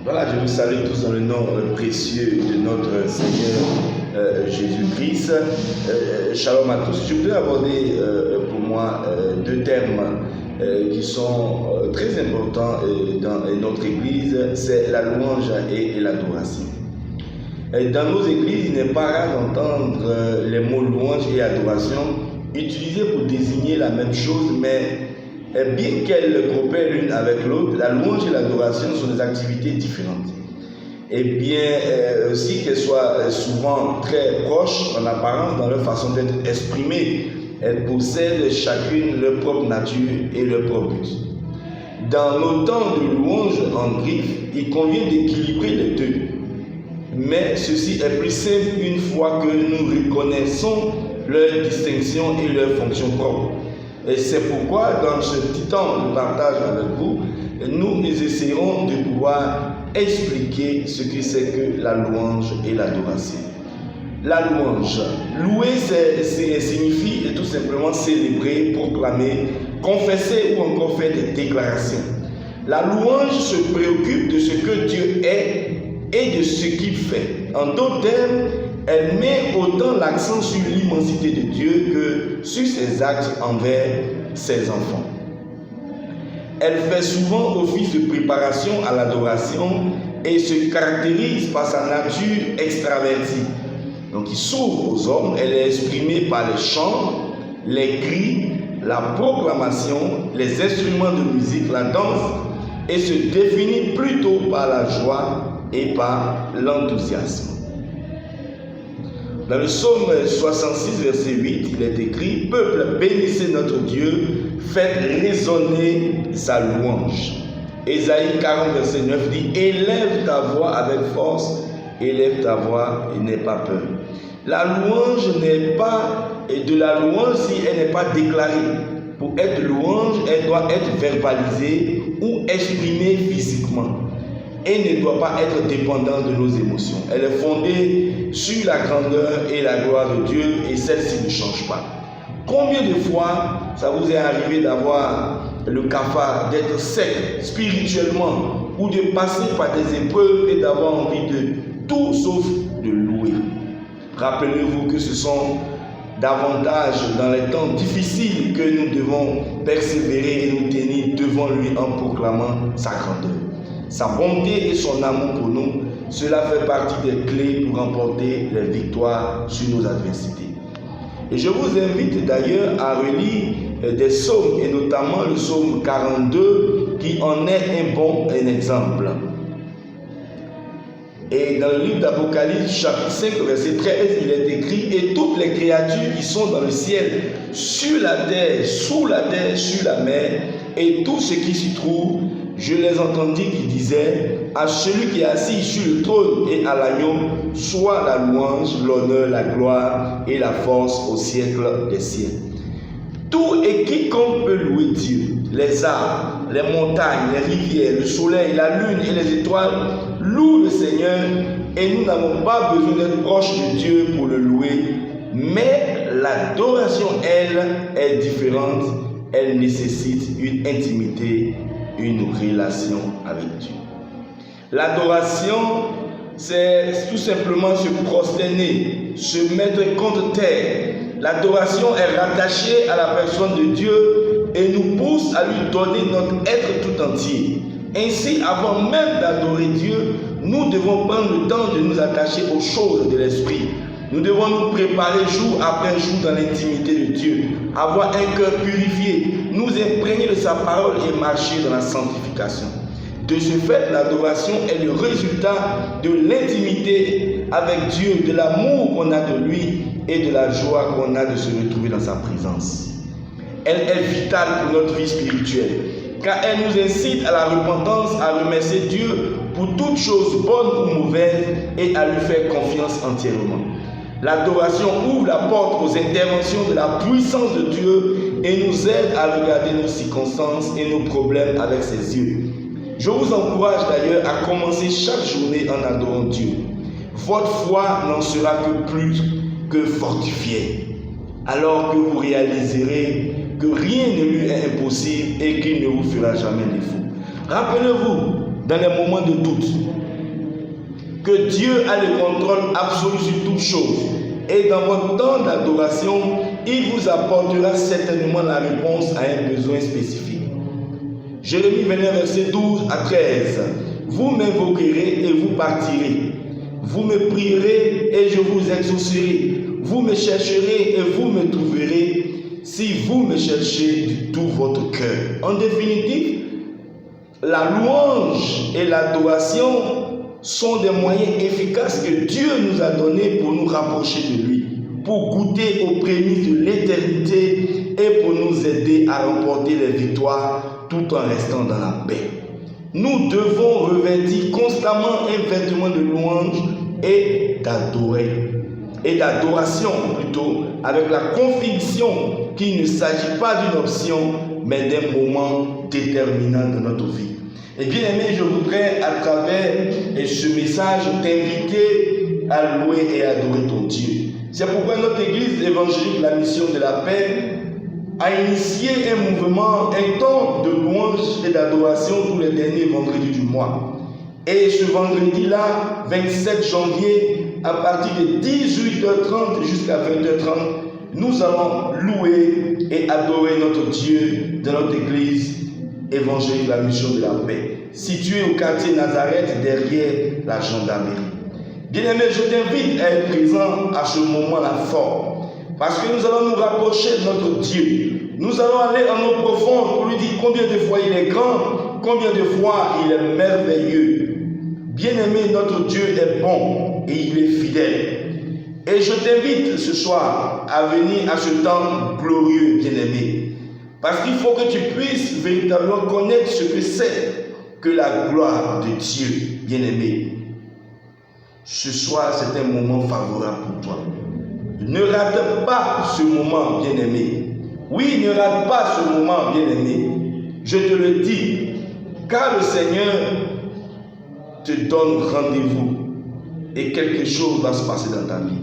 Voilà, je vous salue tous dans le nom précieux de notre Seigneur Jésus-Christ. Shalom à tous. Je voudrais aborder pour moi deux thèmes qui sont très importants dans notre Église, c'est la louange et l'adoration. Dans nos églises, il n'est pas rare d'entendre les mots louange et adoration utilisés pour désigner la même chose, mais bien qu'elles coopèrent l'une avec l'autre, la louange et l'adoration sont des activités différentes. Et bien aussi qu'elles soient souvent très proches en apparence dans leur façon d'être exprimées, elles possèdent chacune leur propre nature et leur propre but. Dans nos temps de louange en griffe, il convient d'équilibrer les deux. Mais ceci est plus simple une fois que nous reconnaissons leur distinction et leur fonction propre. Et c'est pourquoi dans ce petit temps de partage avec vous, nous essaierons de pouvoir expliquer ce que c'est que la louange et l'adoration. La louange, louer signifie tout simplement célébrer, proclamer, confesser ou encore faire des déclarations. La louange se préoccupe de ce que Dieu est et de ce qu'il fait. En d'autres termes, elle met autant l'accent sur l'immensité de Dieu que sur ses actes envers ses enfants. Elle fait souvent office de préparation à l'adoration et se caractérise par sa nature extravertie. Donc, il s'ouvre aux hommes, elle est exprimée par les chants, les cris, la proclamation, les instruments de musique, la danse, et se définit plutôt par la joie et par l'enthousiasme. Dans le psaume 66, verset 8, il est écrit « Peuple, bénissez notre Dieu, faites résonner sa louange. » Ésaïe 40, verset 9 dit « Élève ta voix avec force, élève ta voix et n'aie pas peur. » La louange n'est pas de la louange si elle n'est pas déclarée. Pour être louange, elle doit être verbalisée ou exprimée physiquement. Et ne doit pas être dépendante de nos émotions. Elle est fondée sur la grandeur et la gloire de Dieu et celle-ci ne change pas. Combien de fois ça vous est arrivé d'avoir le cafard, d'être sec spirituellement ou de passer par des épreuves et d'avoir envie de tout sauf de louer? Rappelez-vous que ce sont davantage dans les temps difficiles que nous devons persévérer et nous tenir devant lui en proclamant sa grandeur. Sa bonté et son amour pour nous, cela fait partie des clés pour remporter les victoires sur nos adversités. Et je vous invite d'ailleurs à relire des psaumes, et notamment le psaume 42, qui en est un exemple. Et dans le livre d'Apocalypse, chapitre 5, verset 13, il est écrit « Et toutes les créatures qui sont dans le ciel, sur la terre, sous la terre, sur la mer, et tout ce qui s'y trouve, je les entendis qui disaient à celui qui est assis sur le trône et à l'agneau, soit la louange, l'honneur, la gloire et la force au siècle des siècles. » Tout et quiconque peut louer Dieu, les arbres, les montagnes, les rivières, le soleil, la lune et les étoiles louent le Seigneur et nous n'avons pas besoin d'être proches de Dieu pour le louer. Mais l'adoration, elle, est différente. Elle nécessite une intimité, une relation avec Dieu. L'adoration, c'est tout simplement se prosterner, se mettre contre terre. L'adoration est rattachée à la personne de Dieu et nous pousse à lui donner notre être tout entier. Ainsi, avant même d'adorer Dieu, nous devons prendre le temps de nous attacher aux choses de l'esprit. Nous devons nous préparer jour après jour dans l'intimité de Dieu, avoir un cœur purifié, nous imprégner de sa parole et marcher dans la sanctification. De ce fait, l'adoration est le résultat de l'intimité avec Dieu, de l'amour qu'on a de lui et de la joie qu'on a de se retrouver dans sa présence. Elle est vitale pour notre vie spirituelle, car elle nous incite à la repentance, à remercier Dieu pour toutes choses bonnes ou mauvaises et à lui faire confiance entièrement. L'adoration ouvre la porte aux interventions de la puissance de Dieu et nous aide à regarder nos circonstances et nos problèmes avec ses yeux. Je vous encourage d'ailleurs à commencer chaque journée en adorant Dieu. Votre foi n'en sera que plus que fortifiée, alors que vous réaliserez que rien ne lui est impossible et qu'il ne vous fera jamais défaut. Rappelez-vous, dans les moments de doute que Dieu a le contrôle absolu sur toutes choses. Et dans votre temps d'adoration, il vous apportera certainement la réponse à un besoin spécifique. Jérémie 21, verset 12 à 13. Vous m'invoquerez et vous partirez. Vous me prierez et je vous exaucerai. Vous me chercherez et vous me trouverez si vous me cherchez de tout votre cœur. En définitive, la louange et l'adoration sont des moyens efficaces que Dieu nous a donnés pour nous rapprocher de lui, pour goûter aux prémices de l'éternité et pour nous aider à remporter les victoires tout en restant dans la paix. Nous devons revêtir constamment un vêtement de louange et d'adoration plutôt, avec la conviction qu'il ne s'agit pas d'une option, mais d'un moment déterminant de notre vie. Et bien aimé, je voudrais à travers ce message t'inviter à louer et adorer ton Dieu. C'est pourquoi notre église évangélique, la mission de la paix, a initié un mouvement, un temps de louange et d'adoration tous les derniers vendredis du mois. Et ce vendredi-là, 27 janvier, à partir de 18h30 jusqu'à 20h30, nous allons louer et adorer notre Dieu dans notre église évangélique, la mission de la paix, située au quartier Nazareth, derrière la gendarmerie. Bien-aimé, je t'invite à être présent à ce moment-là fort, parce que nous allons nous rapprocher de notre Dieu. Nous allons aller en eau profonde pour lui dire combien de fois il est grand, combien de fois il est merveilleux. Bien-aimé, notre Dieu est bon et il est fidèle. Et je t'invite ce soir à venir à ce temps glorieux, bien-aimé. Parce qu'il faut que tu puisses véritablement connaître ce que c'est que la gloire de Dieu, bien-aimé. Ce soir, c'est un moment favorable pour toi. Ne rate pas ce moment, bien-aimé. Oui, ne rate pas ce moment, bien-aimé. Je te le dis, car le Seigneur te donne rendez-vous et quelque chose va se passer dans ta vie.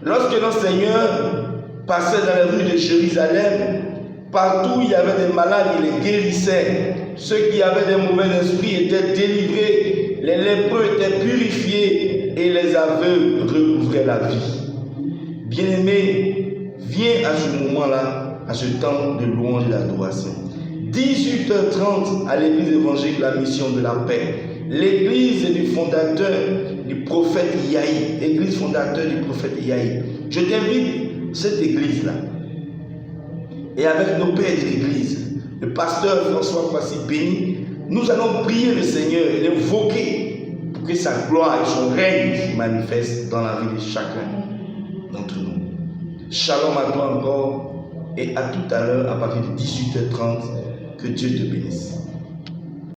Lorsque notre Seigneur passait dans les rues de Jérusalem, partout il y avait des malades, il les guérissait. Ceux qui avaient des mauvais esprits étaient délivrés, les lépreux étaient purifiés et les aveugles recouvraient la vie. Bien-aimé, viens à ce moment-là, à ce temps de louange et d'adoration. 18h30 à l'église évangélique, la mission de la paix. L'église du fondateur du prophète Yahi, église fondateur du prophète Yahi. Je t'invite cette église-là. Et avec nos pères de l'église, le pasteur François Kwasi Béni, nous allons prier le Seigneur et l'invoquer pour que sa gloire et son règne se manifestent dans la vie de chacun d'entre nous. Shalom à toi encore et à tout à l'heure à partir de 18h30. Que Dieu te bénisse.